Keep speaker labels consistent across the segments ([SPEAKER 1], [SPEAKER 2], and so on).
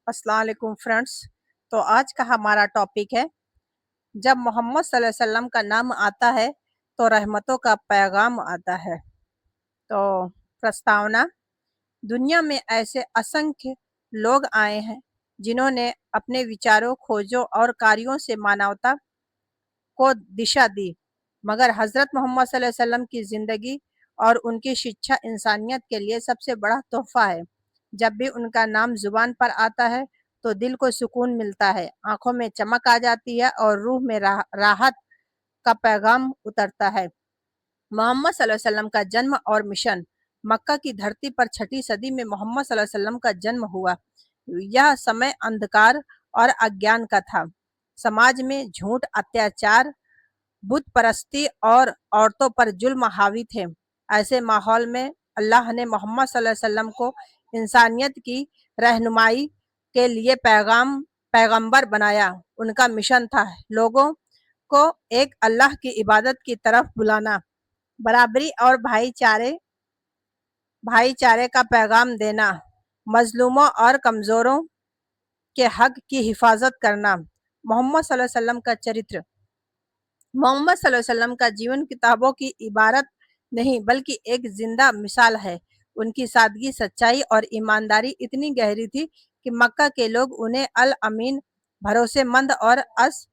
[SPEAKER 1] अस्सलाम वालेकुम फ्रेंड्स। तो आज का हमारा टॉपिक है, जब मोहम्मद सल्लल्लाहु अलैहि वसल्लम का नाम आता है तो रहमतों का पैगाम आता है। तो प्रस्तावना, दुनिया में ऐसे असंख्य लोग आए हैं जिन्होंने अपने विचारों, खोजों और कार्यों से मानवता को दिशा दी, मगर हज़रत मोहम्मद सल्लल्लाहु अलैहि वसल्लम की ज़िंदगी और उनकी शिक्षा इंसानियत के लिए सबसे बड़ा तोहफा है। जब भी उनका नाम ज़ुबान पर आता है तो दिल को सुकून मिलता है, आंखों में चमक आ जाती है और रूह में राहत का पैगाम उतरता है। मोहम्मद सल्लल्लाहु अलैहि वसल्लम का जन्म और मिशन। मक्का की धरती पर छठी सदी में मोहम्मद सल्लल्लाहु अलैहि वसल्लम का जन्म हुआ। यह समय अंधकार और अज्ञान का था। समाज में झूठ, अत्याचार, बुत परस्ती और औरतों पर जुल्म हावी थे। ऐसे माहौल में अल्लाह ने मोहम्मद सल्लल्लाहु अलैहि वसल्लम को इंसानियत की रहनुमाई के लिए पैगंबर बनाया। उनका मिशन था लोगों को एक अल्लाह की इबादत की तरफ बुलाना, बराबरी और भाईचारे का पैगाम देना, मजलूमों और कमजोरों के हक की हिफाजत करना। मोहम्मद सल्लल्लाहु अलैहि वसल्लम का चरित्र। मोहम्मद सल्लल्लाहु अलैहि वसल्लम का जीवन किताबों की इबारत नहीं बल्कि एक जिंदा मिसाल है। उनकी सादगी, सच्चाई और ईमानदारी इतनी गहरी थी कि मक्का के लोग उन्हें अल अमीन, भरोसेमंद और अस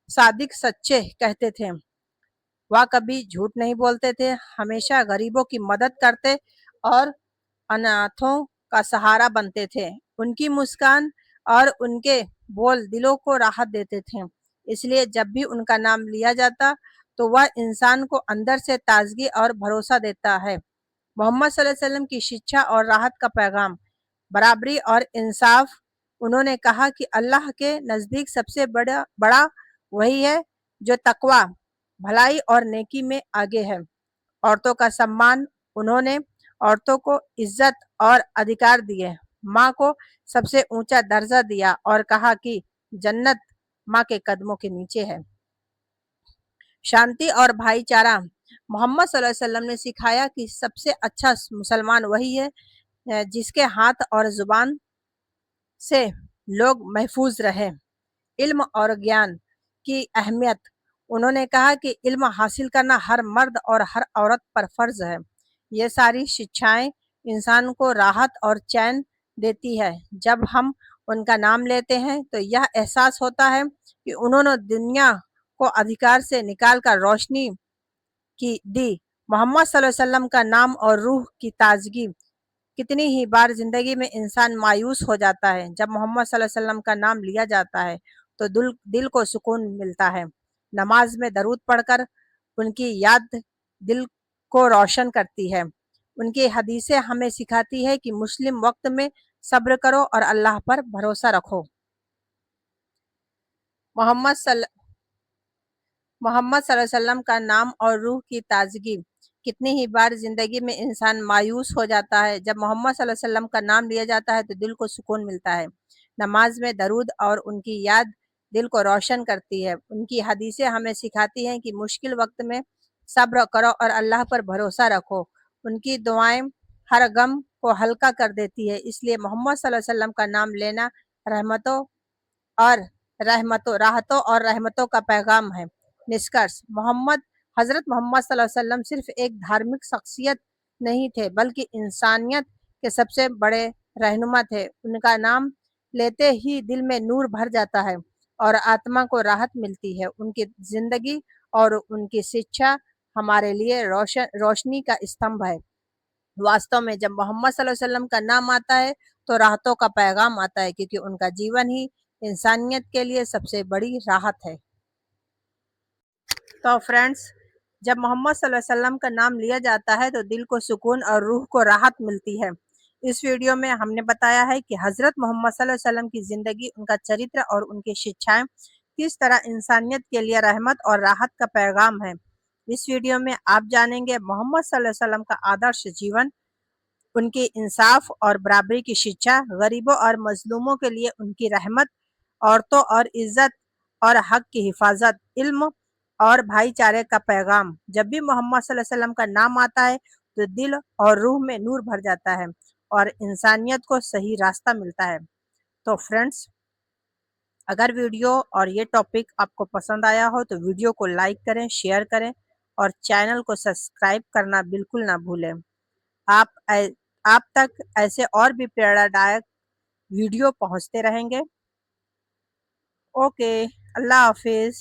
[SPEAKER 1] सादिक, सच्चे कहते थे। वह कभी झूठ नहीं बोलते थे, हमेशा गरीबों की मदद करते और अनाथों का सहारा बनते थे। उनकी मुस्कान और उनके बोल दिलों को राहत देते थे। इसलिए जब भी उनका नाम लिया जाता तो वह इंसान को अंदर से ताजगी और भरोसा देता है। मोहम्मद सल्लल्लाहु अलैहि वसल्लम की शिक्षा और राहत का पैगाम। बराबरी और इंसाफ। उन्होंने कहा कि अल्लाह के नज़दीक सबसे बड़ा बड़ा वही है जो तकवा, भलाई और नेकी में आगे है। औरतों का सम्मान। उन्होंने औरतों को इज्जत और अधिकार दिए, माँ को सबसे ऊंचा दर्जा दिया और कहा कि जन्नत माँ के कदमों के नीचे है। शांति और भाईचारा। मोहम्मद सल्लल्लाहु अलैहि वसल्लम ने सिखाया कि सबसे अच्छा मुसलमान वही है जिसके हाथ और जुबान से लोग महफूज रहे। इल्म और ज्ञान की अहमियत। उन्होंने कहा कि इल्म हासिल करना हर मर्द और हर औरत पर फर्ज है। ये सारी शिक्षाएं इंसान को राहत और चैन देती है। जब हम उनका नाम लेते हैं तो यह एहसास होता है कि उन्होंने दुनिया को अधिकार से निकाल कर रोशनी की दी। मोहम्मद सल्लल्लाहु अलैहि वसल्लम का नाम और रूह की ताजगी। कितनी ही बार जिंदगी में इंसान मायूस हो जाता है, जब मोहम्मद सल्लल्लाहु अलैहि वसल्लम का नाम लिया जाता है तो दिल को सुकून मिलता है। नमाज में दरूद पढ़कर उनकी याद दिल को रोशन करती है। उनकी हदीसें हमें सिखाती है कि मुस्लिम वक्त में सब्र करो और अल्लाह पर भरोसा रखो। मोहम्मद सल्ल मोहम्मद सल्लल्लाहु अलैहि वसल्लम का नाम और रूह की ताजगी। कितनी ही बार जिंदगी में इंसान मायूस हो जाता है, जब मोहम्मद सल्लल्लाहु अलैहि वसल्लम का नाम लिया जाता है तो दिल को सुकून मिलता है। नमाज में दरूद और उनकी याद दिल को रोशन करती है। उनकी हदीसें हमें सिखाती हैं कि मुश्किल वक्त में सब्र करो और अल्लाह पर भरोसा रखो। उनकी दुआएं हर गम को हल्का कर देती है। इसलिए मोहम्मद सल्लल्लाहु अलैहि वसल्लम का नाम लेना रहमतों और राहतों और रहमतों का पैगाम है। निष्कर्ष, हजरत मोहम्मद सल्लल्लाहु अलैहि वसल्लम सिर्फ एक धार्मिक शख्सियत नहीं थे बल्कि इंसानियत के सबसे बड़े रहनुमा थे। उनका नाम लेते ही दिल में नूर भर जाता है और आत्मा को राहत मिलती है। उनकी जिंदगी और उनकी शिक्षा हमारे लिए रोशनी का स्तंभ है। वास्तव में जब मोहम्मद सल्लल्लाहु अलैहि वसल्लम का नाम आता है तो राहतों का पैगाम आता है, क्योंकि उनका जीवन ही इंसानियत के लिए सबसे बड़ी राहत है। तो फ्रेंड्स, जब मोहम्मद सल्लल्लाहु अलैहि वसल्लम का नाम लिया जाता है तो दिल को सुकून और रूह को राहत मिलती है। इस वीडियो में हमने बताया है कि हजरत मोहम्मद सल्लल्लाहु अलैहि वसल्लम की ज़िंदगी, उनका चरित्र और उनकी शिक्षाएं किस तरह इंसानियत के लिए रहमत और राहत का पैगाम है। इस वीडियो में आप जानेंगे मोहम्मद सल्लल्लाहु अलैहि वसल्लम का आदर्श जीवन, उनकी इंसाफ और बराबरी की शिक्षा, गरीबों और मजलूमों के लिए उनकी रहमत, औरतों और इज्जत और हक की हिफाजत, इल्म और भाईचारे का पैगाम। जब भी मोहम्मद सल्लल्लाहु अलैहि वसल्लम का नाम आता है तो दिल और रूह में नूर भर जाता है और इंसानियत को सही रास्ता मिलता है। تو فرینڈس، اگر ویڈیو اور یہ ٹاپک آپ کو پسند آیا ہو تو ویڈیو کو لائک کریں، شیئر کریں اور چینل کو سبسکرائب کرنا بالکل نہ بھولیں۔ آپ آپ تک ایسے اور بھی پیڑا دائک ویڈیو پہنچتے رہیں گے۔ اوکے، اللہ حافظ۔